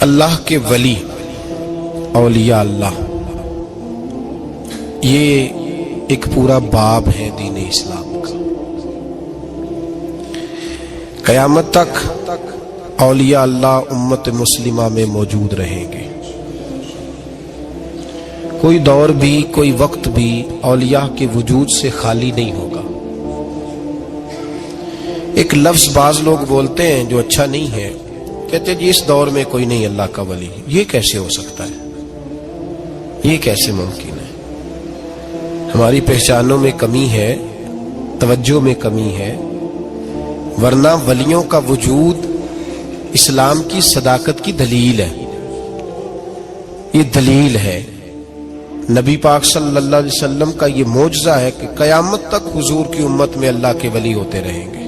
اللہ کے ولی اولیاء اللہ، یہ ایک پورا باب ہے دین اسلام کا۔ قیامت تک اولیاء اللہ امت مسلمہ میں موجود رہیں گے۔ کوئی دور بھی، کوئی وقت بھی اولیاء کے وجود سے خالی نہیں ہوگا۔ ایک لفظ بعض لوگ بولتے ہیں جو اچھا نہیں ہے، کہتے جی اس دور میں کوئی نہیں اللہ کا ولی۔ یہ کیسے ہو سکتا ہے؟ یہ کیسے ممکن ہے؟ ہماری پہچانوں میں کمی ہے، توجہ میں کمی ہے، ورنہ ولیوں کا وجود اسلام کی صداقت کی دلیل ہے۔ یہ دلیل ہے، نبی پاک صلی اللہ علیہ وسلم کا یہ معجزہ ہے کہ قیامت تک حضور کی امت میں اللہ کے ولی ہوتے رہیں گے۔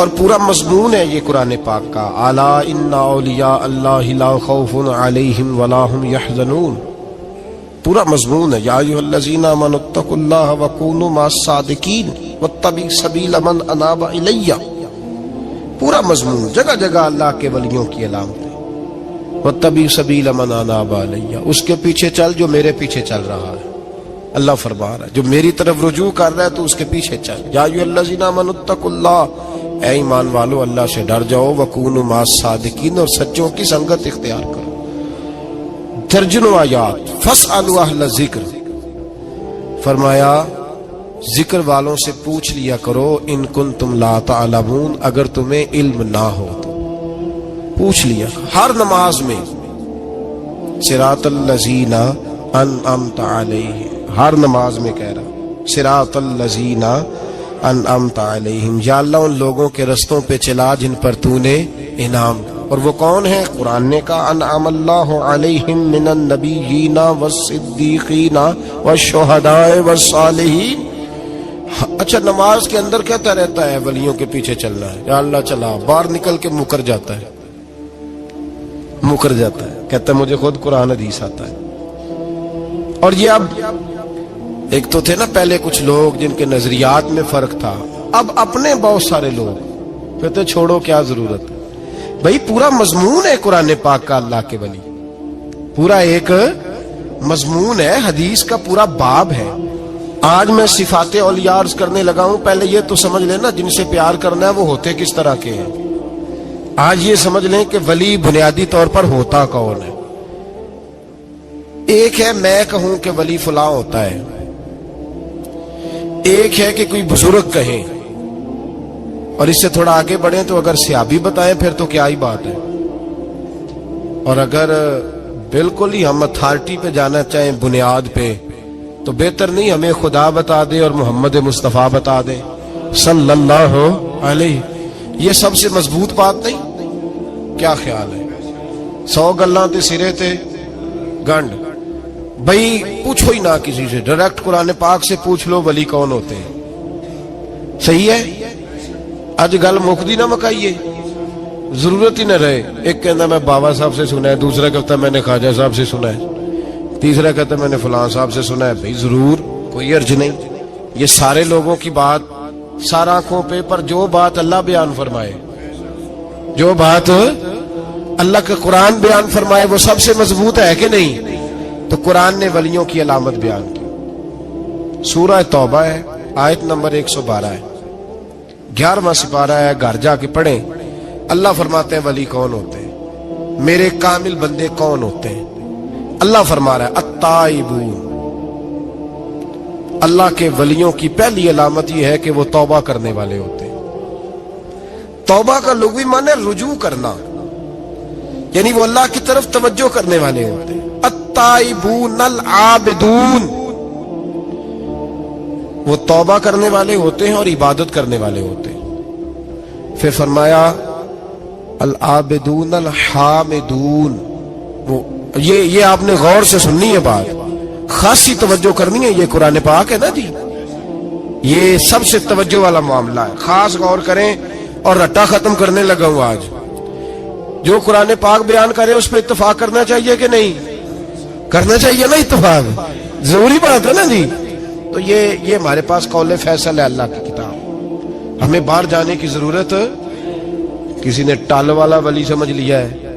اور پورا مضمون ہے یہ قرآن پاک کا، الا ان اولیاء اللہ لا خوف علیہم ولا هم یحزنون۔ پورا مضمون ہے، یا ایھا الذین آمنوا اتقوا اللہ وکونوا مع الصادقین واتبعوا سبیل من اناب الی۔ پورا مضمون، جگہ جگہ اللہ کے ولیوں کی علامتیں، واتبعوا سبیل من اناب الی، اس کے پیچھے چل جو میرے پیچھے چل رہا ہے۔ اللہ فرما رہا ہے جو میری طرف رجوع کر رہا ہے تو اس کے پیچھے چل۔ یا ایھا الذین آمنوا اتقوا اللہ، اے ایمان والو اللہ سے ڈر جاؤ، وکونوا مع الصادقین، اور سچوں کی سنگت اختیار کرو۔ درجنوں آیات، فاسألوا اہل الذکر، فرمایا ذکر والوں سے پوچھ لیا کرو، ان کنتم لا تعلمون، اگر تمہیں علم نہ ہو تو پوچھ لیا۔ ہر نماز میں صراط الذین انعمت علیہم، ہر نماز میں کہہ رہا صراط الذین انعمت علیہم، یا اللہ ان لوگوں کے رستوں پہ چلا جن پر تو نے انعام۔ اور وہ کون ہے؟ قرآن نے کہا انعم اللہ علیہم من النبیین والصدیقین والشہداء والصالحین۔ اچھا، نماز کے اندر کہتا رہتا ہے ولیوں کے پیچھے چلنا ہے، یا اللہ چلا، باہر نکل کے مکر جاتا ہے، کہتا ہے مجھے خود قرآن حدیث آتا ہے۔ اور یہ اب ایک تو تھے نا پہلے کچھ لوگ جن کے نظریات میں فرق تھا، اب اپنے بہت سارے لوگ کہتے چھوڑو کیا ضرورت ہے۔ بھئی پورا مضمون ہے قرآن پاک کا اللہ کے ولی، پورا ایک مضمون ہے، حدیث کا پورا باب ہے۔ آج میں صفات اولیاء عرض کرنے لگا ہوں، پہلے یہ تو سمجھ لینا جن سے پیار کرنا ہے وہ ہوتے کس طرح کے ہیں۔ آج یہ سمجھ لیں کہ ولی بنیادی طور پر ہوتا کون ہے۔ ایک ہے میں کہوں کہ ولی فلاں ہوتا ہے، ایک ہے کہ کوئی بزرگ کہیں، اور اس سے تھوڑا آگے بڑھیں تو اگر صحابی بتائیں پھر تو کیا ہی بات ہے، اور اگر بالکل ہی ہم اتھارٹی پہ جانا چاہیں بنیاد پہ تو بہتر نہیں ہمیں خدا بتا دے اور محمد مصطفیٰ بتا دے صلی اللہ علیہ۔ یہ سب سے مضبوط بات نہیں؟ کیا خیال ہے؟ 100 گلاں تے سرے تے گنڈ۔ بھئی پوچھو ہی نہ کسی سے، ڈائریکٹ قرآن پاک سے پوچھ لو ولی کون ہوتے ہیں۔ صحیح ہے؟ اج گل مکدی نہ مکائیے، ضرورت ہی نہ رہے۔ ایک کہنا میں بابا صاحب سے سنا ہے، دوسرا کہتا میں نے خواجہ صاحب سے سنا ہے، تیسرا کہتا میں نے فلاں صاحب سے سنا ہے۔ بھئی ضرور، کوئی عرض نہیں، یہ سارے لوگوں کی بات سارا آنکھوں پہ، پر جو بات اللہ بیان فرمائے، جو بات اللہ کا قرآن بیان فرمائے وہ سب سے مضبوط ہے کہ نہیں؟ تو قرآن نے ولیوں کی علامت بیان کی، سورہ توبہ ہے، آیت نمبر 112 ہے، 11واں سپارہ ہے، گھر جا کے پڑھیں۔ اللہ فرماتے ہیں ولی کون ہوتے ہیں، میرے کامل بندے کون ہوتے ہیں۔ اللہ فرما رہا ہے التائبون، اللہ کے ولیوں کی پہلی علامت یہ ہے کہ وہ توبہ کرنے والے ہوتے ہیں۔ توبہ کا لغوی معنی رجوع کرنا، یعنی وہ اللہ کی طرف توجہ کرنے والے ہوتے ہیں۔ التائبون العابدون، وہ توبہ کرنے والے ہوتے ہیں اور عبادت کرنے والے ہوتے ہیں۔ پھر فرمایا العابدون الحامدون، وہ یہ آپ نے غور سے سننی ہے بات، خاصی توجہ کرنی ہے، یہ قرآن پاک ہے نا جی، یہ سب سے توجہ والا معاملہ ہے، خاص غور کریں۔ اور رٹا ختم کرنے لگا ہوں آج، جو قرآن پاک بیان کرے اس پہ اتفاق کرنا چاہیے کہ نہیں کرنا چاہیے نا؟ اتفاق ضروری بات ہے نا جی۔ تو یہ ہمارے پاس قول فیصل ہے اللہ کی کتاب، ہمیں باہر جانے کی ضرورت، کسی نے ٹال والا ولی سمجھ لیا ہے،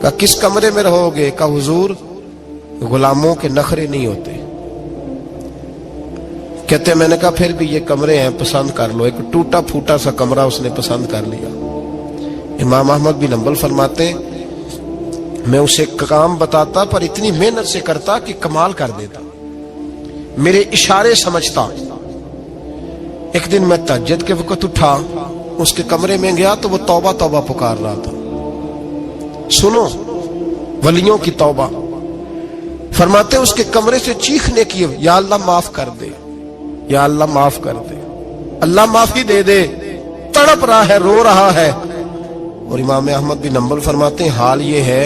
کہا کس کمرے میں رہوگے؟ کہا حضور غلاموں کے نخرے نہیں ہوتے۔ کہتے میں نے کہا پھر بھی یہ کمرے ہیں پسند کر لو۔ ایک ٹوٹا پھوٹا سا کمرہ اس نے پسند کر لیا۔ امام احمد بن حنبل فرماتے میں اسے کام بتاتا پر اتنی محنت سے کرتا کہ کمال کر دیتا، میرے اشارے سمجھتا۔ ایک دن میں تہجد کے وقت اٹھا، اس کے کمرے میں گیا تو وہ توبہ توبہ پکار رہا تھا۔ سنو ولیوں کی توبہ، فرماتے اس کے کمرے سے چیخنے کی، یا اللہ معاف کر دے، یا اللہ معاف کر دے، اللہ معافی دے دے، تڑپ رہا ہے، رو رہا ہے۔ اور امام احمد بن حنبل فرماتے ہیں حال یہ ہے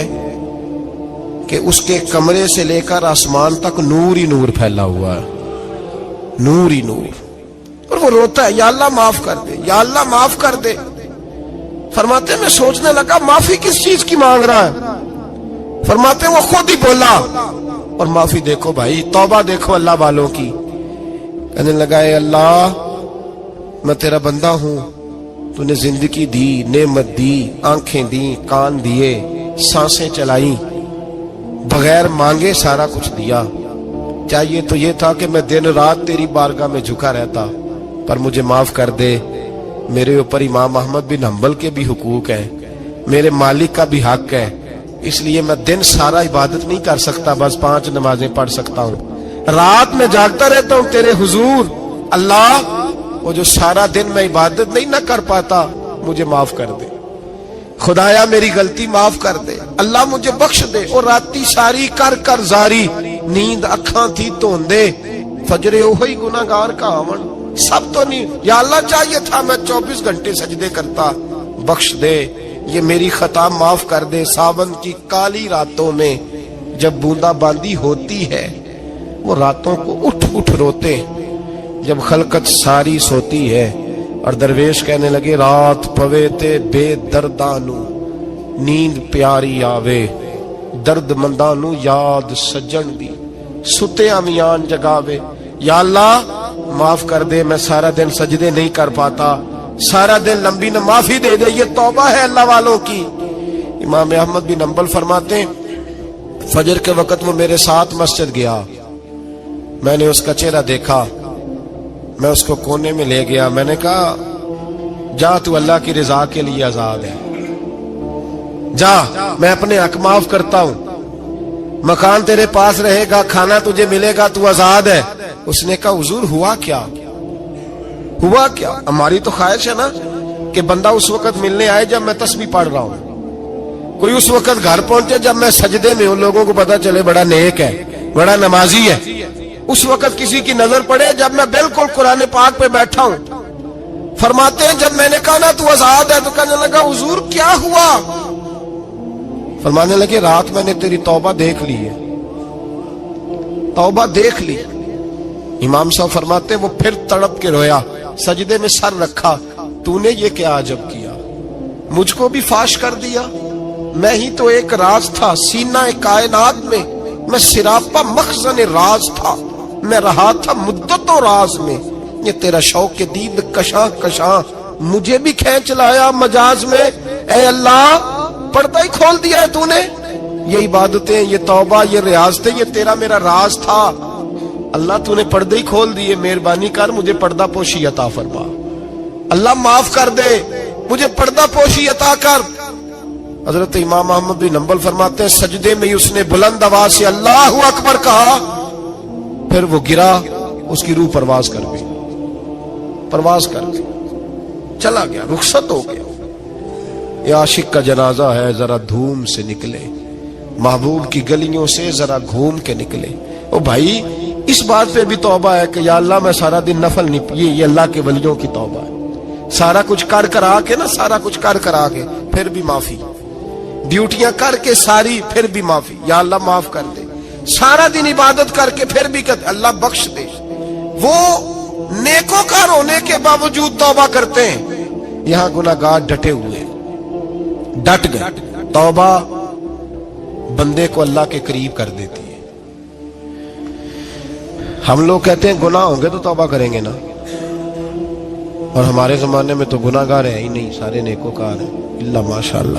کہ اس کے کمرے سے لے کر آسمان تک نور ہی نور پھیلا ہوا ہے، نور ہی نور، اور وہ روتا ہے یا اللہ معاف کر دے، یا اللہ معاف کر دے۔ فرماتے میں سوچنے لگا معافی کس چیز کی مانگ رہا ہے؟ فرماتے وہ خود ہی بولا، اور معافی دیکھو بھائی، توبہ دیکھو اللہ والوں کی۔ کہنے لگا اے اللہ میں تیرا بندہ ہوں، تو نے زندگی دی، نعمت دی، آنکھیں دی، کان دیے، سانسیں چلائیں، بغیر مانگے سارا کچھ دیا۔ چاہیے تو یہ تھا کہ میں دن رات تیری بارگاہ میں جھکا رہتا، پر مجھے معاف کر دے۔ میرے اوپر امام احمد بن حنبل کے بھی حقوق ہیں، میرے مالک کا بھی حق ہے، اس لیے میں دن سارا عبادت نہیں کر سکتا، بس 5 نمازیں پڑھ سکتا ہوں، رات میں جاگتا رہتا ہوں تیرے حضور۔ اللہ وہ جو سارا دن میں عبادت نہیں نہ کر پاتا مجھے معاف کر دے، خدایا میری غلطی معاف کر دے، اللہ مجھے بخش دے۔ اور راتی ساری کر کر زاری، نیند اکھاں تھی توندے، فجر اوہی گناہگار کا آون، سب تو نہیں، یا اللہ چاہیے تھا میں 24 گھنٹے سجدے کرتا، بخش دے، یہ میری خطا معاف کر دے۔ ساون کی کالی راتوں میں جب بوندا باندی ہوتی ہے، وہ راتوں کو اٹھ اٹھ روتے، جب خلقت ساری سوتی ہے، اور درویش کہنے لگے رات پوے تے بے دردانو، نیند پیاری آوے، درد مندانو یاد سجن دی، ستے امیان جگاوے۔ یا اللہ معاف کر دے، میں سارا دن سجدے نہیں کر پاتا، سارا دن لمبی نہ، معافی دے دے، یہ توبہ ہے اللہ والوں کی۔ امام احمد بن حنبل فرماتے ہیں فجر کے وقت وہ میرے ساتھ مسجد گیا، میں نے اس کا چہرہ دیکھا، میں اس کو کونے میں لے گیا، میں نے کہا جا تو اللہ کی رضا کے لیے آزاد ہے، جا میں اپنے حق معاف کرتا ہوں، مکان تیرے پاس رہے گا، کھانا تجھے ملے گا، تو آزاد ہے۔ اس نے کہا حضور ہوا کیا؟ ہوا کیا؟ ہماری تو خواہش ہے نا کہ بندہ اس وقت ملنے آئے جب میں تسبیح پڑھ رہا ہوں، کوئی اس وقت گھر پہنچے جب میں سجدے میں ہوں، لوگوں کو پتا چلے بڑا نیک ہے، بڑا نمازی ہے۔ اس وقت کسی کی نظر پڑے جب میں بالکل قرآن پاک پہ بیٹھا ہوں۔ فرماتے ہیں جب میں نے کہا نا تو آزاد ہے، تو کہنے لگا حضور کیا ہوا؟ فرمانے لگے رات میں نے تیری توبہ دیکھ لی ہے، توبہ دیکھ لی۔ امام صاحب فرماتے ہیں وہ پھر تڑپ کے رویا، سجدے میں سر رکھا، تو نے یہ کیا عجب کیا، مجھ کو بھی فاش کر دیا، میں ہی تو ایک راز تھا سینہ کائنات میں سراپا مخزن راز تھا، میں رہا تھا مدتوں راز میں، یہ تیرا شوق کے دید کشاں کشاں مجھے بھی کھینچ لایا مجاز میں۔ اے اللہ پردہ ہی کھول دیا ہے تو نے، یہ عبادتیں، یہ توبہ، یہ ریاضتیں، یہ تیرا میرا راز تھا، اللہ تو نے پردے ہی کھول دیے، مہربانی کر مجھے پردہ پوشی عطا فرما، اللہ معاف کر دے، مجھے پردہ پوشی عطا کر۔ حضرت امام احمد بن حنبل فرماتے ہیں سجدے میں ہی اس نے بلند آواز سے اللہ اکبر کہا، پھر وہ گرا، اس کی روح پرواز کر گئی، پرواز کر گئی، چلا گیا، رخصت ہو گیا۔ یہ عاشق کا جنازہ ہے، ذرا دھوم سے نکلے، محبوب کی گلیوں سے ذرا گھوم کے نکلے۔ او بھائی اس بات پہ بھی توبہ ہے کہ یا اللہ میں سارا دن نفل نہیں، یہ اللہ کے ولیوں کی توبہ ہے، سارا کچھ کر کر آ کے نا، سارا کچھ کر کر آ کے پھر بھی معافی، ڈیوٹیاں کر کے ساری پھر بھی معافی، یا اللہ معاف کر دے، سارا دن عبادت کر کے پھر بھی کہتے اللہ بخش دے۔ وہ نیکوکار ہونے کے باوجود توبہ کرتے ہیں، یہاں گناہگار ڈٹے ہوئے، ڈٹ گئے۔ توبہ بندے کو اللہ کے قریب کر دیتی ہے۔ ہم لوگ کہتے ہیں گناہ ہوں گے تو توبہ کریں گے نا، اور ہمارے زمانے میں تو گناہگار ہے ہی نہیں، سارے نیکوکار ہیں، اللہ ماشاءاللہ۔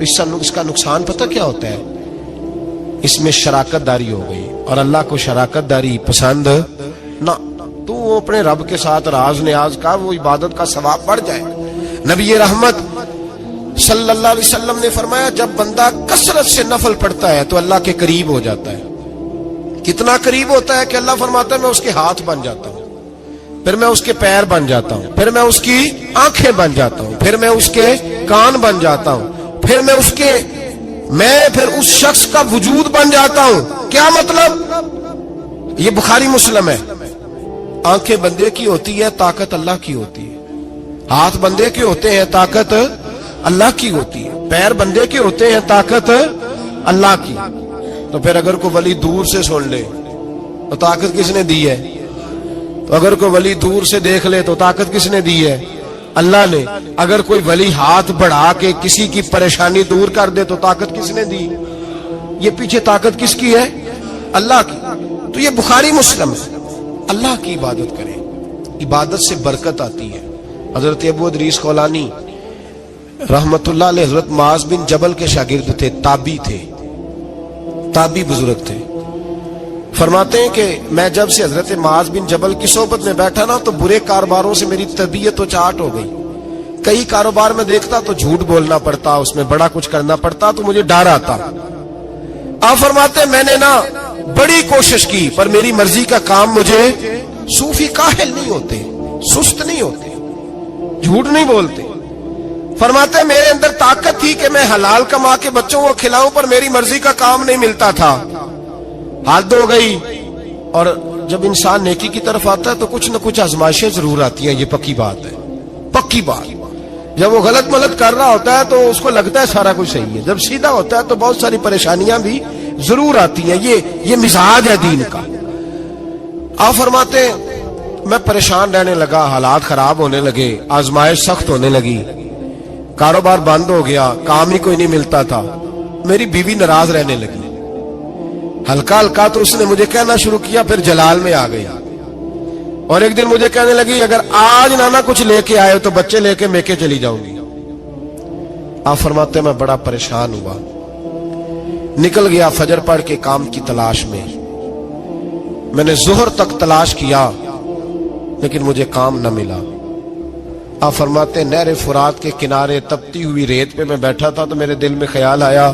تو اس کا نقصان پتہ کیا ہوتا ہے؟ اس میں شراکت داری ہو گئی، اور اللہ کو شراکت داری پسند نہ۔ تو وہ اپنے رب کے ساتھ راز نیاز کا، وہ عبادت کا ثواب بڑھ جائے۔ نبی رحمت صلی اللہ علیہ وسلم نے فرمایا جب بندہ کثرت سے نفل پڑھتا ہے تو اللہ کے قریب ہو جاتا ہے۔ کتنا قریب ہوتا ہے کہ اللہ فرماتا ہے میں اس کے ہاتھ بن جاتا ہوں، پھر میں اس کے پیر بن جاتا ہوں، پھر میں اس کی آنکھیں بن جاتا ہوں، پھر میں اس کے کان بن جاتا ہوں، پھر میں اس شخص کا وجود بن جاتا ہوں۔ کیا مطلب؟ یہ بخاری مسلم ہے۔ آنکھیں بندے کی ہوتی ہے، طاقت اللہ کی ہوتی ہے۔ ہاتھ بندے کے ہوتے ہیں، طاقت اللہ کی ہوتی ہے۔ پیر بندے کے ہوتے ہیں، طاقت اللہ کی۔ تو پھر اگر کوئی ولی دور سے سن لے تو طاقت کس نے دی ہے؟ تو اگر کوئی ولی دور سے دیکھ لے تو طاقت کس نے دی ہے؟ اللہ نے۔ اگر کوئی ولی ہاتھ بڑھا کے کسی کی پریشانی دور کر دے تو طاقت کس نے دی؟ یہ پیچھے طاقت کس کی ہے؟ اللہ کی۔ تو یہ بخاری مسلم ہے۔ اللہ کی عبادت کریں، عبادت سے برکت آتی ہے۔ حضرت ابو ادریس خولانی رحمت اللہ علیہ حضرت معاذ بن جبل کے شاگرد تھے، تابعی بزرگ تھے۔ فرماتے ہیں کہ میں جب سے حضرت معاذ بن جبل کی صحبت میں بیٹھا نا تو برے کاروباروں سے میری طبیعت و چاٹ ہو گئی۔ کئی کاروبار میں دیکھتا تو جھوٹ بولنا پڑتا، اس میں بڑا کچھ کرنا پڑتا، تو مجھے ڈر آتا۔ آپ فرماتے ہیں میں نے نا بڑی کوشش کی پر میری مرضی کا کام مجھے، صوفی کاہل نہیں ہوتے، سست نہیں ہوتے، جھوٹ نہیں بولتے۔ فرماتے ہیں میرے اندر طاقت تھی کہ میں حلال کما کے بچوں کو کھلاؤں، پر میری مرضی کا کام نہیں ملتا تھا۔ حد ہو گئی۔ اور جب انسان نیکی کی طرف آتا ہے تو کچھ نہ کچھ آزمائشیں ضرور آتی ہیں، یہ پکی بات ہے، پکی بات۔ جب وہ غلط ملت کر رہا ہوتا ہے تو اس کو لگتا ہے سارا کچھ صحیح ہے، جب سیدھا ہوتا ہے تو بہت ساری پریشانیاں بھی ضرور آتی ہیں۔ یہ مزاج ہے دین کا۔ آپ فرماتے ہیں میں پریشان رہنے لگا، حالات خراب ہونے لگے، آزمائش سخت ہونے لگی، کاروبار بند ہو گیا، کام ہی کوئی نہیں ملتا تھا۔ میری بیوی ناراض رہنے لگی، ہلکا ہلکا تو اس نے مجھے کہنا شروع کیا، پھر جلال میں آ گئی، اور ایک دن مجھے کہنے لگی اگر آج نانا کچھ لے کے آئے تو بچے لے کے میکے چلی جاؤں گی۔ آپ فرماتے ہیں میں بڑا پریشان ہوا، نکل گیا فجر پڑھ کے کام کی تلاش میں۔ میں نے ظہر تک تلاش کیا لیکن مجھے کام نہ ملا۔ آپ فرماتے ہیں نہر فرات کے کنارے تپتی ہوئی ریت پہ میں بیٹھا تھا تو میرے دل میں خیال آیا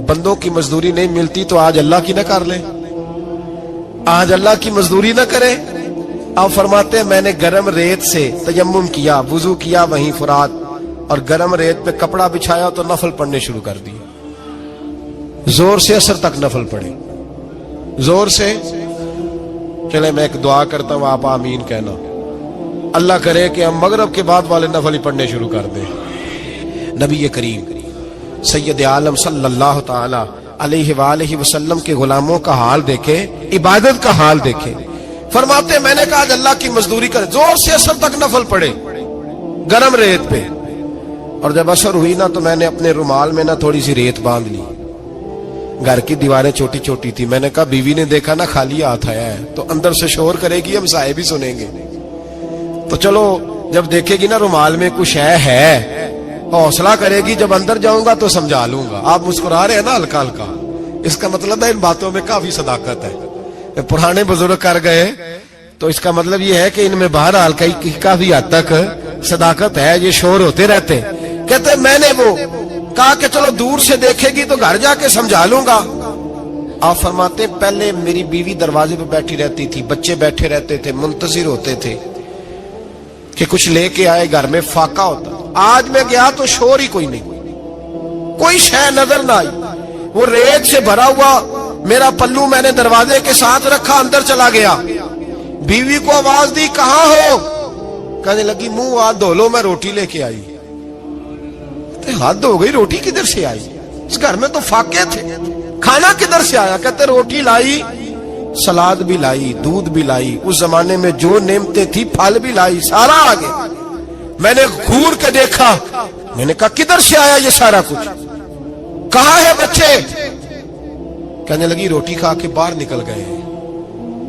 بندوں کی مزدوری نہیں ملتی تو آج اللہ کی نہ کر لیں، آج اللہ کی مزدوری نہ کرے۔ آپ فرماتے ہیں میں نے گرم ریت سے تیمم کیا، وضو کیا وہیں فرات، اور گرم ریت پہ کپڑا بچھایا تو نفل پڑھنے شروع کر دیے، زور سے اثر تک نفل پڑھے، زور سے۔ چلے میں ایک دعا کرتا ہوں، آپ آمین کہنا، اللہ کرے کہ ہم مغرب کے بعد والے نفل ہی پڑھنے شروع کر دیں۔ نبی کریم سید عالم صلی اللہ تعالی علیہ وآلہ وسلم کے غلاموں کا حال دیکھے، عبادت کا حال دیکھے۔ فرماتے میں نے کہا آج اللہ کی مزدوری کرے، زور سے اثر تک نفل پڑھے گرم ریت پہ، اور جب اثر ہوئی نا تو میں نے اپنے رومال میں نا تھوڑی سی ریت باندھ لی۔ گھر کی دیواریں چھوٹی چھوٹی تھی، میں نے کہا بیوی نے دیکھا نا خالی ہاتھ آیا ہے تو اندر سے شور کرے گی، ہم صاحب بھی سنیں گے، تو چلو جب دیکھے گی نا رومال میں کچھ ہے حوصلہ کرے گی، جب اندر جاؤں گا تو سمجھا لوں گا۔ آپ مسکرا رہے ہیں نا ہلکا ہلکا، اس کا مطلب ہے ان باتوں میں کافی صداقت ہے۔ پرانے بزرگ کر گئے تو اس کا مطلب یہ ہے کہ ان میں بہرحال کافی حد تک صداقت ہے، یہ شور ہوتے رہتے۔ کہتے میں نے وہ کہا کہ چلو دور سے دیکھے گی تو گھر جا کے سمجھا لوں گا۔ آپ فرماتے پہلے میری بیوی دروازے پہ بیٹھی رہتی تھی، بچے بیٹھے رہتے تھے، منتظر ہوتے تھے کہ کچھ لے کے آئے، گھر میں فاقہ ہوتا۔ آج میں گیا تو شور ہی کوئی نہیں، کوئی شے نظر نہ آئی، وہ ریت سے بھرا ہوا میرا پلو میں نے دروازے کے ساتھ رکھا، اندر چلا گیا، بیوی کو آواز دی کہاں ہو؟ کہنے لگی منہ ہاتھ دھو لو، میں روٹی لے کے آئی۔ حد ہو گئی، روٹی کدھر سے آئی؟ اس گھر میں تو فاقے تھے، کھانا کدھر سے آیا؟ کہتے روٹی لائی، سلاد بھی لائی، دودھ بھی لائی، اس زمانے میں جو نعمتیں تھی پھل بھی لائی، سارا آگے۔ میں نے گھور کے دیکھا، میں نے کہا کدھر سے آیا یہ سارا کچھ؟ کہاں ہے بچے؟ کہنے لگی روٹی کھا کے باہر نکل گئے۔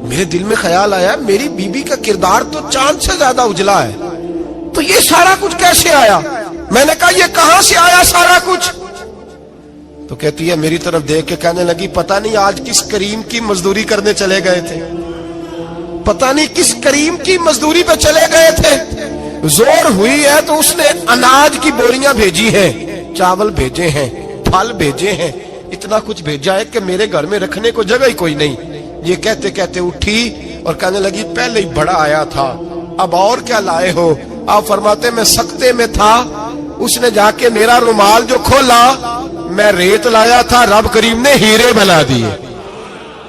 میرے دل میں خیال آیا میری بیوی کا کردار تو چاند سے زیادہ اجلا ہے، تو یہ سارا کچھ کیسے آیا؟ میں نے کہا یہ کہاں سے آیا سارا کچھ؟ تو کہتی ہے میری طرف دیکھ کے کہنے لگی پتہ نہیں آج کس کریم کی مزدوری کرنے چلے گئے تھے، پتہ نہیں کس کریم کی مزدوری پہ چلے گئے تھے، زور ہوئی ہے تو اس نے اناج کی بوریاں بھیجی ہیں، چاول بھیجے ہیں، پھل بھیجے ہیں، اتنا کچھ بھیجا ہے کہ میرے گھر میں رکھنے کو جگہ ہی کوئی نہیں۔ یہ کہتے کہتے اٹھی اور کہنے لگی پہلے ہی بڑا آیا تھا، اب اور کیا لائے ہو؟ آپ فرماتے میں سکتے میں تھا، اس نے جا کے میرا رومال جو کھولا، میں ریت لایا تھا، رب کریم نے ہیرے بنا دیے،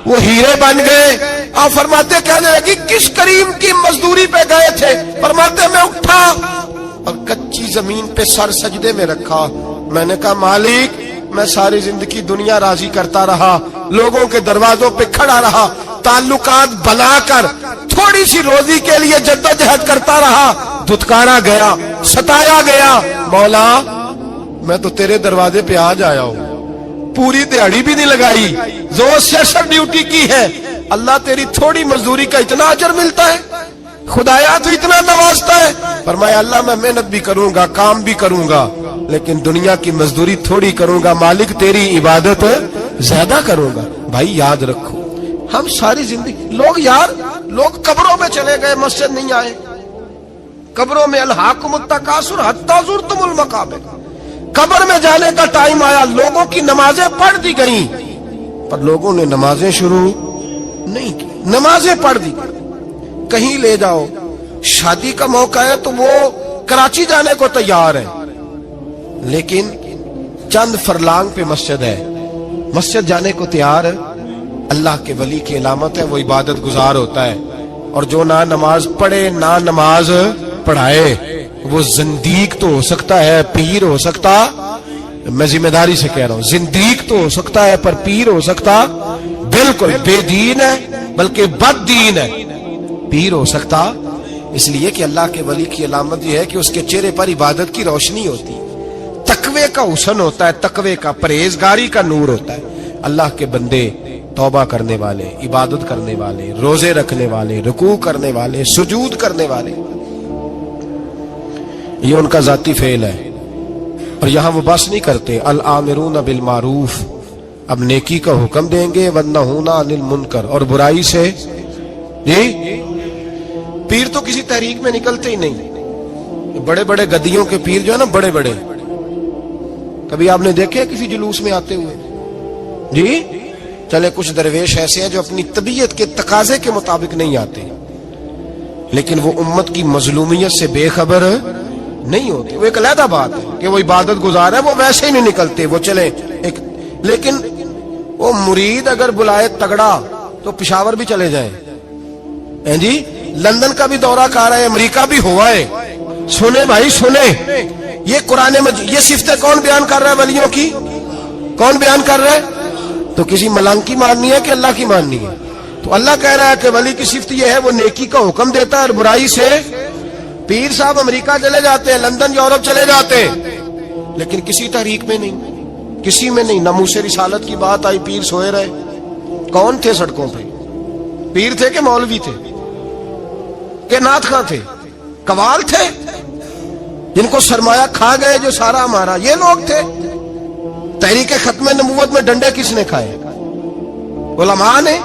وہ ہیرے بن گئے۔ آپ فرماتے کہنے لگی کس کریم کی مزدوری پہ گئے تھے؟ فرماتے میں اٹھا اور کچی زمین پہ سر سجدے میں رکھا، میں نے کہا مالک میں ساری زندگی دنیا راضی کرتا رہا، لوگوں کے دروازوں پہ کھڑا رہا، تعلقات بنا کر تھوڑی سی روزی کے لیے جدوجہد کرتا رہا، دھتکارا گیا، ستایا گیا، مولا میں تو تیرے دروازے پہ آج آیا ہوں، پوری دیہڑی بھی نہیں لگائی، زور سے سر ڈیوٹی کی ہے، اللہ تیری تھوڑی مزدوری کا اتنا اجر ملتا ہے، خدایا تو اتنا نوازتا ہے۔ فرمایا اللہ میں محنت بھی کروں گا، کام بھی کروں گا، لیکن دنیا کی مزدوری تھوڑی کروں گا، مالک تیری عبادت زیادہ کروں گا۔ بھائی یاد رکھو ہم ساری زندگی لوگ قبروں میں چلے گئے، مسجد نہیں آئے، قبروں میں الہاکم التکاثر حتی زرتم المقابر، قبر میں جانے کا ٹائم آیا، لوگوں کی نمازیں پڑھ دی گئیں پر لوگوں نے نمازیں شروع نہیں کی، نمازیں پڑھ دی گئیں۔ کہیں لے جاؤ، شادی کا موقع ہے تو وہ کراچی جانے کو تیار ہے، لیکن چند فرلانگ پہ مسجد ہے، مسجد جانے کو تیار ہے۔ اللہ کے ولی کی علامت ہے وہ عبادت گزار ہوتا ہے، اور جو نہ نماز پڑھے نہ نماز پڑھائے وہ زندیق تو ہو سکتا ہے، پیر ہو سکتا، میں ذمہ داری سے کہہ رہا ہوں زندیق تو ہو سکتا ہے پر پیر ہو سکتا بالکل بے دین ہے، بلکہ بد دین ہے، پیر ہو سکتا، اس لیے کہ اللہ کے ولی کی علامت یہ ہے کہ اس کے چہرے پر عبادت کی روشنی ہوتی، تقوی کا حسن ہوتا ہے، تقوی کا، پرہیزگاری کا نور ہوتا ہے۔ اللہ کے بندے توبہ کرنے والے، عبادت کرنے والے، روزے رکھنے والے، رکوع کرنے والے، سجود کرنے والے، یہ ان کا ذاتی فعل ہے۔ اور یہاں وہ بس نہیں کرتے، الآمرون بالمعروف، اب نیکی کا حکم دیں گے، والنہون عن المنکر، اور برائی سے۔ جی پیر تو کسی تحریک میں نکلتے ہی نہیں، بڑے بڑے گدیوں کے پیر جو ہے نا، بڑے بڑے، کبھی آپ نے دیکھے کسی جلوس میں آتے ہوئے؟ جی چلے کچھ درویش ایسے ہیں جو اپنی طبیعت کے تقاضے کے مطابق نہیں آتے، لیکن وہ امت کی مظلومیت سے بے خبر نہیں ہوتے، وہ ایک علیحدہ بات ہے کہ وہ عبادت گزار ہے، وہ ویسے ہی نہیں نکلتے، وہ چلے ایک، لیکن وہ مرید اگر بلائے تگڑا تو پشاور بھی چلے جائیں، جی لندن کا بھی دورہ کر رہا ہے، امریکہ بھی ہوا ہے، سنے بھائی سنے، یہ قرآن مجید، یہ صفتیں کون بیان کر رہا ہے ولیوں کی؟ کون بیان کر رہا ہے؟ تو کسی ملنگ کی ماننی ہے کہ اللہ کی ماننی ہے؟ تو اللہ کہہ رہا ہے کہ ولی کی صفت یہ ہے وہ نیکی کا حکم دیتا ہے اور برائی سے۔ پیر صاحب امریکہ چلے جاتے ہیں، لندن یورپ چلے جاتے ہیں، لیکن کسی تحریک میں نہیں، کسی میں نہیں۔ ناموس رسالت کی بات آئی، پیر سوئے رہے، کون تھے سڑکوں پہ؟ پیر تھے کہ مولوی تھے کہ نعت خواں تھے؟ قوال تھے جن کو سرمایہ کھا گئے جو سارا ہمارا، یہ لوگ تھے؟ تحریک ختم نبوت میں ڈنڈے کس نے کھائے؟ علماء نے۔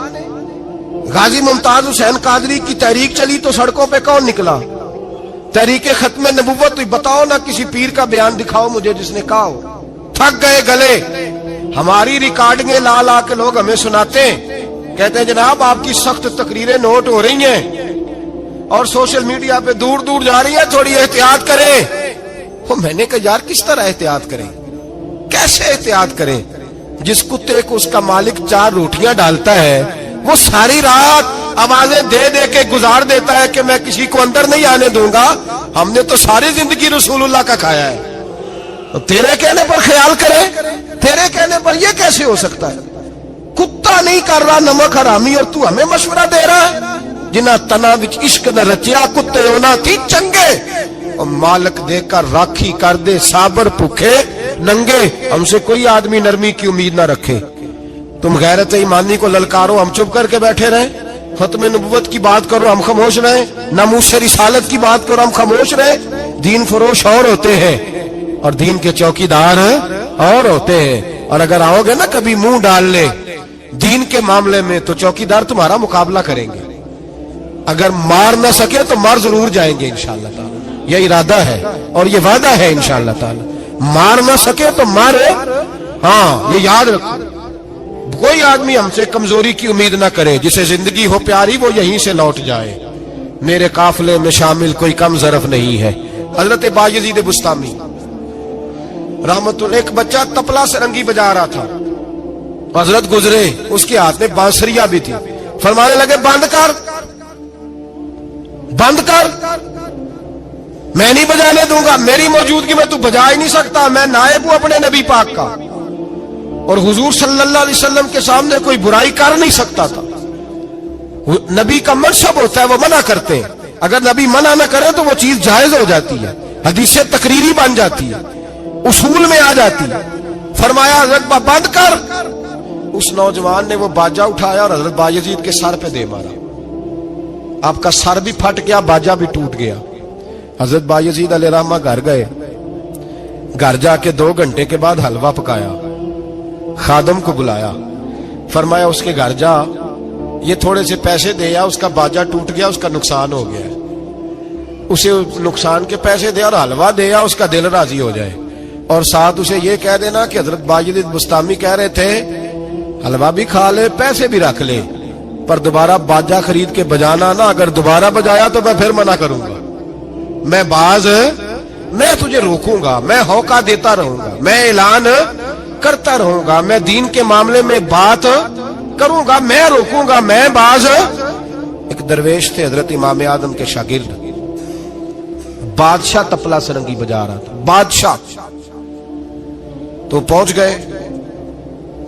غازی ممتاز حسین قادری کی تحریک چلی تو سڑکوں پہ کون نکلا؟ تحریک ختم نبوت۔ بتاؤ نا کسی پیر کا بیان دکھاؤ مجھے جس نے کہا ہو۔ تھک گئے گلے، ہماری ریکارڈنگیں لا لا کے لوگ ہمیں سناتے ہیں، کہتے ہیں جناب آپ کی سخت تقریریں نوٹ ہو رہی ہیں اور سوشل میڈیا پہ دور دور جا رہی ہیں، تھوڑی احتیاط کریں۔ وہ میں نے کہا یار کس طرح احتیاط کریں، کیسے احتیاط کریں؟ جس کتے کو اس کا مالک 4 روٹیاں ڈالتا ہے وہ ساری رات آوازیں دے دے کے گزار دیتا ہے کہ میں کسی کو اندر نہیں آنے دوں گا، ہم نے تو ساری زندگی رسول اللہ کا کھایا ہے، تو تیرے کہنے پر خیال کرے، تیرے کہنے پر یہ کیسے ہو سکتا ہے؟ کتا نہیں کر رہا نمک حرامی اور تو ہمیں مشورہ دے رہا ہے؟ جنہ تنا وچ عشق نہ رچیا کتے ہونا تھی چنگے، اور مالک دے کر راکھی کر دے صابر بھوکے ننگے، ہم سے کوئی آدمی نرمی کی امید نہ رکھے۔ تم غیرت ایمانی کو للکارو، ہم چپ کر کے بیٹھے رہیں؟ ختم نبوت کی بات کرو ہم خاموش رہیں؟ ناموس رسالت کی بات کرو ہم خاموش رہیں؟ دین فروش اور ہوتے ہیں اور دین کے چوکیدار اور ہوتے ہیں۔ اور اگر آؤ گے نا کبھی منہ ڈالنے دین کے معاملے میں تو چوکیدار تمہارا مقابلہ کریں گے. اگر مار نہ سکے تو مار ضرور جائیں گے انشاءاللہ تعالی. یہ ارادہ ہے اور یہ وعدہ ہے انشاءاللہ تعالی. مار نہ سکے تو مارے. ہاں یہ یاد رکھو. کوئی آدمی ہم سے کمزوری کی امید نہ کرے. جسے زندگی ہو پیاری وہ یہیں سے لوٹ جائے. میرے قافلے میں شامل کوئی کم ظرف نہیں ہے. حضرت بایزید بستامی رحمت اللہ. ایک بچہ تپلا سرنگی بجا رہا تھا. حضرت گزرے, اس کے ہاتھ میں بانسریاں بھی تھی. فرمانے لگے بند کر, بند کر, میں نہیں بجانے دوں گا. میری موجودگی میں تو بجا ہی نہیں سکتا. میں نائب ہوں اپنے نبی پاک کا, اور حضور صلی اللہ علیہ وسلم کے سامنے کوئی برائی کر نہیں سکتا تھا. نبی کا منصب ہوتا ہے وہ منع کرتے ہیں. اگر نبی منع نہ کرے تو وہ چیز جائز ہو جاتی ہے, حدیث تقریری بن جاتی ہے, اصول میں آ جاتی ہے. فرمایا حضرت بند کر. اس نوجوان نے وہ باجا اٹھایا اور حضرت بایزید کے سر پہ دے مارا. آپ کا سر بھی پھٹ گیا, باجا بھی ٹوٹ گیا. حضرت بایزید علیہ رحمہ گھر گئے. گھر جا کے 2 گھنٹے کے بعد حلوہ پکایا, خادم کو بلایا. فرمایا اس کے گھر جا, یہ تھوڑے سے پیسے دے یا, اس کا باجا ٹوٹ گیا, اس کا نقصان ہو گیا. اسے نقصان کے پیسے دے اور حلوہ دے یا, اس کا دل راضی ہو جائے. اور ساتھ اسے یہ کہہ دینا کہ حضرت بایزید بستامی کہہ رہے تھے حلوہ بھی کھا لے, پیسے بھی رکھ لے, پر دوبارہ باجا خرید کے بجانا نا. اگر دوبارہ بجایا تو میں پھر منع کروں گا. میں تجھے روکوں گا, میں ہوکا دیتا رہوں گا, میں اعلان کرتا رہوں گا, میں دین کے معاملے میں بات کروں گا, میں روکوں گا, میں باز. ایک درویش تھے حضرت امام اعظم کے شاگرد, بادشاہ تپلا سرنگی بجا رہا تھا. بادشاہ تو پہنچ گئے.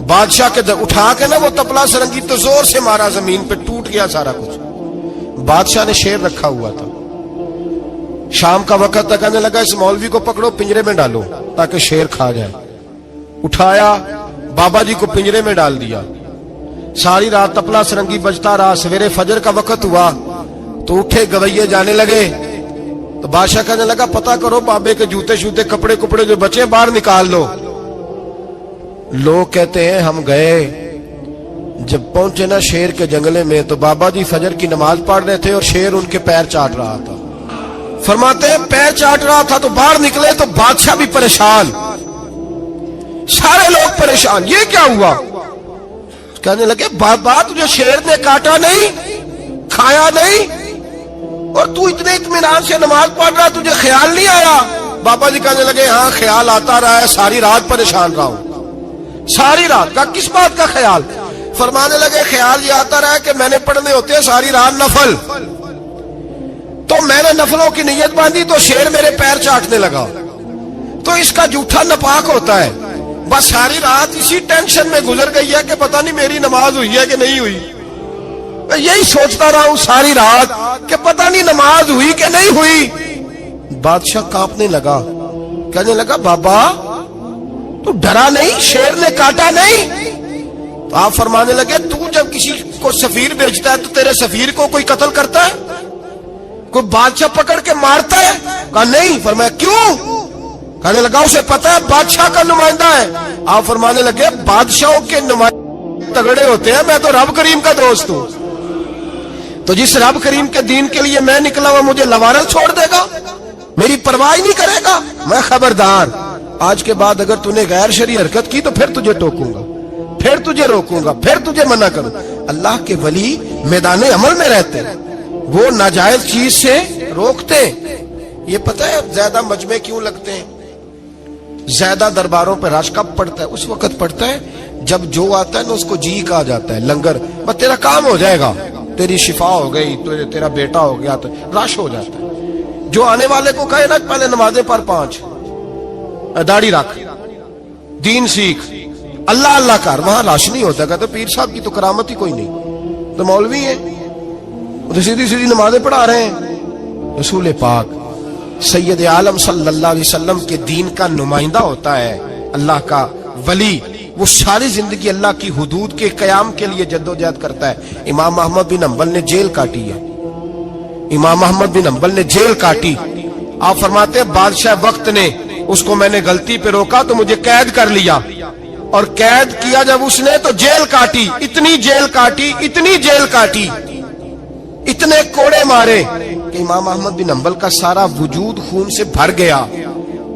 بادشاہ کے اٹھا کے نا وہ تپلا سرنگی تو زور سے مارا, زمین پہ ٹوٹ گیا سارا کچھ. بادشاہ نے شیر رکھا ہوا تھا. شام کا وقت تک کہنے لگا اس مولوی کو پکڑو, پنجرے میں ڈالو تاکہ شیر کھا جائے. اٹھایا, بابا جی کو پنجرے میں ڈال دیا. ساری رات تپلا سرنگی بجتا رہا. سویرے فجر کا وقت ہوا تو اٹھے گویے جانے لگے. تو بادشاہ کہنے لگا پتہ کرو بابے کے جوتے شوتے کپڑے جو بچے باہر نکال لو. لوگ کہتے ہیں ہم گئے, جب پہنچے نا شیر کے جنگلے میں تو بابا جی فجر کی نماز پڑھ رہے تھے اور شیر ان کے پیر چاٹ رہا تھا. فرماتے ہیں پیر چاٹ رہا تھا تو باہر نکلے تو بادشاہ بھی پریشان, سارے لوگ پریشان. یہ کیا ہوا؟ کہنے لگے بابا تجھے شیر نے کاٹا نہیں, کھایا نہیں, اور تو اتنے اطمینان سے نماز پڑھ رہا, تجھے خیال نہیں آیا؟ بابا جی کہنے لگے ہاں خیال آتا رہا ہے, ساری رات پریشان رہا ہوں. ساری رات کا کس بات کا خیال؟ فرمانے لگے خیال یہ آتا رہا کہ میں نے پڑھنے ہوتے ہیں ساری رات نفل, تو میں نے نفلوں کی نیت باندھی تو شیر میرے پیر چاٹنے لگا, تو اس کا جھوٹا ناپاک ہوتا ہے. بس ساری رات اسی ٹینشن میں گزر گئی ہے کہ پتہ نہیں میری نماز ہوئی ہے کہ نہیں ہوئی. میں یہی سوچتا رہا ہوں ساری رات کہ پتہ نہیں نماز ہوئی کہ نہیں ہوئی. بادشاہ کانپنے لگا, کہنے لگا بابا تو ڈرا نہیں, شیر نے کاٹا نہیں؟ تو آپ فرمانے لگے تو جب کسی کو سفیر بھیجتا ہے تو تیرے سفیر کو کوئی قتل کرتا ہے, کوئی بادشاہ پکڑ کے مارتا ہے؟ کہا نہیں. فرمایا کیوں؟ کہنے لگا اسے پتا ہے بادشاہ کا نمائندہ ہے. آپ فرمانے لگے بادشاہوں کے نمائندے تگڑے ہوتے ہیں, میں تو رب کریم کا دوست ہوں. تو جس رب کریم کے دین کے لیے میں نکلا ہوا مجھے لوارل چھوڑ دے گا, میری پرواہ نہیں کرے گا؟ میں خبردار, آج کے بعد اگر تو نے غیر شرعی حرکت کی تو پھر تجھے ٹوکوں گا, پھر تجھے روکوں گا, پھر تجھے منع کروں. اللہ کے ولی میدان عمل میں رہتے ہیں, وہ ناجائز چیز سے روکتے. یہ پتہ ہے زیادہ مجمع کیوں لگتے ہیں, زیادہ درباروں پہ رش کب پڑتا ہے؟ اس وقت پڑتا ہے جب جو آتا ہے نا اس کو جی کہا جاتا ہے لنگر, بس تیرا کام ہو جائے گا, تیری شفا ہو گئی, تیرا بیٹا ہو گیا, تو رش ہو جاتا ہے. جو آنے والے کو کہے نا پہلے نمازیں پر 5, داڑھی رکھ, دین سیکھ, اللہ اللہ کر, وہاں رش نہیں ہوتا. کہتے پیر صاحب کی تو کرامت ہی کوئی نہیں, تو مولوی ہیں تو سیدھی سیدھی نمازیں پڑھا رہے ہیں. رسول پاک سید عالم صلی اللہ علیہ وسلم کے دین کا نمائندہ ہوتا ہے, اللہ کا ولی, وہ ساری زندگی اللہ کی حدود کے قیام کے لیے جدوجہد کرتا ہے. امام احمد بن حنبل نے جیل کاٹی ہے, امام احمد بن حنبل نے جیل کاٹی. آپ فرماتے ہیں بادشاہ وقت نے اس کو, میں نے غلطی پہ روکا تو مجھے قید کر لیا. اور قید کیا جب اس نے تو جیل کاٹی، اتنی جیل کاٹی، اتنی جیل کاٹی، اتنے کوڑے مارے کہ امام احمد بن حنبل کا سارا وجود خون سے بھر گیا،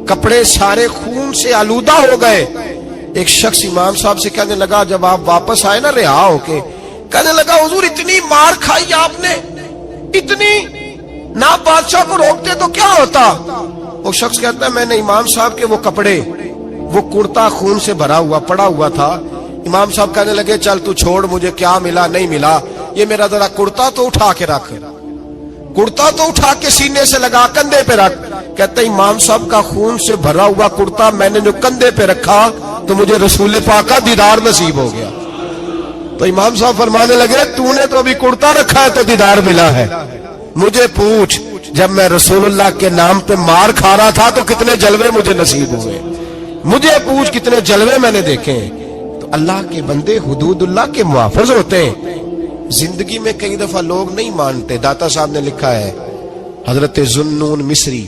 کپڑے سارے خون سے آلودہ ہو گئے۔ ایک شخص امام صاحب سے کہنے لگا جب آپ واپس آئے نا رہا ہو کے، کہنے لگا حضور اتنی مار کھائی آپ نے، اتنی، نہ بادشاہ کو روکتے تو کیا ہوتا؟ وہ شخص کہتا ہے میں نے امام صاحب کے وہ کپڑے، وہ کرتا خون سے بھرا ہوا پڑا ہوا تھا، امام صاحب کہنے لگے چل تو چھوڑ، مجھے کیا ملا نہیں ملا، یہ میرا ذرا کرتا تو اٹھا کے رکھ، کرتا تو اٹھا کے سینے سے لگا کندھے پہ رکھ۔ کہتا ہے امام صاحب کا خون سے بھرا ہوا کرتا میں نے جو کندھے پہ رکھا تو مجھے رسول پاک کا دیدار نصیب ہو گیا۔ تو امام صاحب فرمانے لگے تو نے تو ابھی کرتا رکھا ہے تو دیدار ملا ہے، مجھے پوچھ جب میں رسول اللہ کے نام پہ مار کھا رہا تھا تو کتنے جلوے مجھے نصیب ہوئے، مجھے پوچھ کتنے جلوے میں نے دیکھے ہیں۔ تو اللہ کے بندے حدود اللہ کے محافظ ہوتے ہیں۔ زندگی میں کئی دفعہ لوگ نہیں مانتے، داتا صاحب نے لکھا ہے حضرت ذوالنون مصری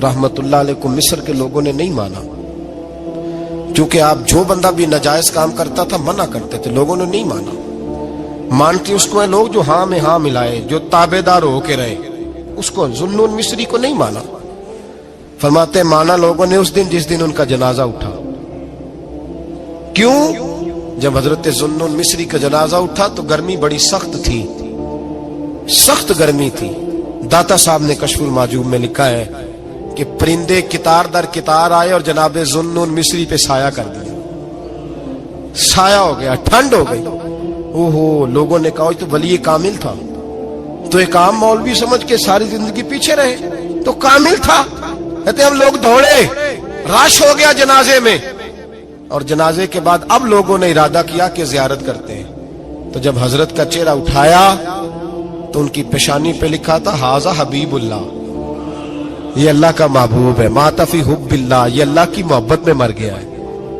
رحمت اللہ علیہ کو مصر کے لوگوں نے نہیں مانا، چونکہ آپ جو بندہ بھی ناجائز کام کرتا تھا منع کرتے تھے، لوگوں نے نہیں مانا۔ مانتے اس کو ہیں لوگ جو ہاں میں ہاں ملائے، جو تابع دار ہو کے رہے، اس کو ذوالنون مصری کو نہیں مانا۔ فرماتے مانا لوگوں نے اس دن جس دن ان کا جنازہ اٹھا۔ کیوں؟ جب حضرت ذوالنون مصری کا جنازہ اٹھا تو گرمی بڑی سخت تھی، سخت گرمی تھی۔ داتا صاحب نے کشف المحجوب میں لکھا ہے کہ پرندے کتار در کتار آئے اور جناب ذوالنون مصری پہ سایہ کر دیا، سایہ ہو گیا، ٹھنڈ ہو گئی۔ اوہو، لوگوں نے کہا تو ولی کامل تھا، تو ایک عام مولوی سمجھ کے ساری زندگی پیچھے رہے، تو کامل تھا۔ کہتے ہم لوگ دوڑے، رش ہو گیا جنازے میں، اور جنازے کے بعد اب لوگوں نے ارادہ کیا کہ زیارت کرتے ہیں۔ تو جب حضرت کا چہرہ اٹھایا تو ان کی پیشانی پہ لکھا تھا ھذا حبیب اللہ، یہ اللہ کا محبوب ہے، مات فی حب اللہ، یہ اللہ کی محبت میں مر گیا ہے،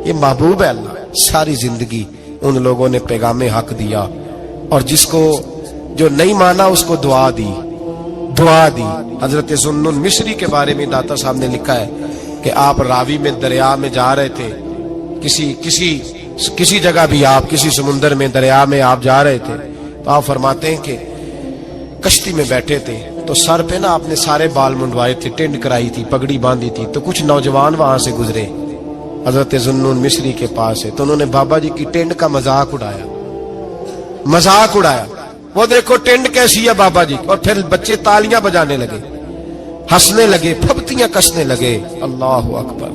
یہ محبوب ہے اللہ۔ ساری زندگی ان لوگوں نے پیغام حق دیا، اور جس کو جو نہیں مانا اس کو دعا دی، دعا دی۔ حضرت ذوالنون مصری کے بارے میں داتا صاحب نے لکھا ہے کہ آپ راوی میں دریا میں جا رہے تھے، کسی جگہ بھی آپ کسی سمندر میں دریا میں آپ جا رہے تھے، تو آپ فرماتے ہیں کہ کشتی میں بیٹھے تھے تو سر پہ نا آپ نے سارے بال منڈوائے تھے، ٹینڈ کرائی تھی، پگڑی باندھی تھی، تو کچھ نوجوان وہاں سے گزرے حضرت ذوالنون مصری کے پاس ہے، تو انہوں نے بابا جی کی ٹینڈ کا مذاق اڑایا، مذاق اڑایا، وہ دیکھو ٹینڈ کیسی ہے بابا جی، اور پھر بچے تالیاں بجانے لگے، ہنسنے لگے، پھپتیاں کسنے لگے۔ اللہ اکبر،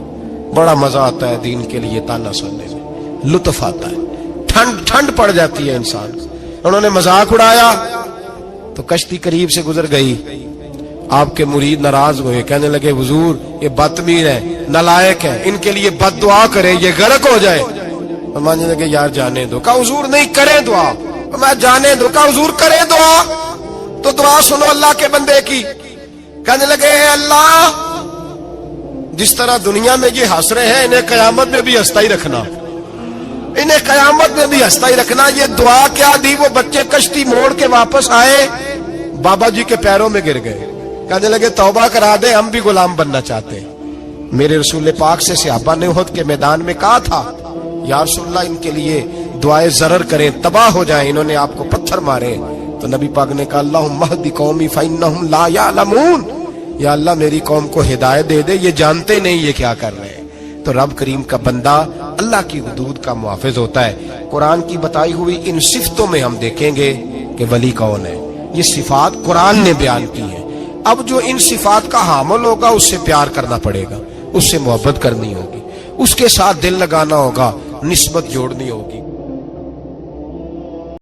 بڑا مزہ آتا ہے دین کے لیے تانا سننے میں، لطف آتا ہے، ٹھنڈ پڑ جاتی ہے انسان۔ انہوں نے مذاق اڑایا تو کشتی قریب سے گزر گئی، آپ کے مرید ناراض ہوئے، کہنے لگے حضور یہ بدتمیز ہے، نالائق ہے، ان کے لیے بد دعا کریں یہ غرق ہو جائے۔ فرمانے لگے یار جانے دو۔ کہا حضور نہیں، کریں دعا۔ میں جانے دو۔ کہا حضور کریں دعا، تو دعا سنو اللہ کے بندے کی۔ کہنے لگے اے اللہ، جس طرح دنیا میں یہ ہنس رہے ہیں انہیں قیامت میں بھی ہنستا ہی رکھنا، انہیں قیامت میں بھی ہنستا ہی رکھنا۔ یہ دعا کیا دی؟ وہ بچے کشتی موڑ کے واپس آئے، بابا جی کے پیروں میں گر گئے، کہنے لگے توبہ کرا دے، ہم بھی غلام بننا چاہتے ہیں۔ میرے رسول پاک سے صحابہ نے احد کے میدان میں کہا تھا یا رسول اللہ ان کے لیے دعائے ضرر کریں، تباہ ہو جائیں، انہوں نے آپ کو پتھر مارے، تو نبی پاک نے کہا اللہم اہد قومی فانہم لا یعلمون، یا اللہ میری قوم کو ہدایت دے دے، یہ جانتے نہیں یہ کیا کر رہے ہیں۔ تو رب کریم کا بندہ اللہ کی حدود کا محافظ ہوتا ہے۔ قرآن کی بتائی ہوئی ان صفتوں میں ہم دیکھیں گے کہ ولی کون ہے، یہ صفات قرآن نے بیان کی ہیں۔ اب جو ان صفات کا حامل ہوگا اس سے پیار کرنا پڑے گا، اس سے محبت کرنی ہوگی، اس کے ساتھ دل لگانا ہوگا، نسبت جوڑنی ہوگی۔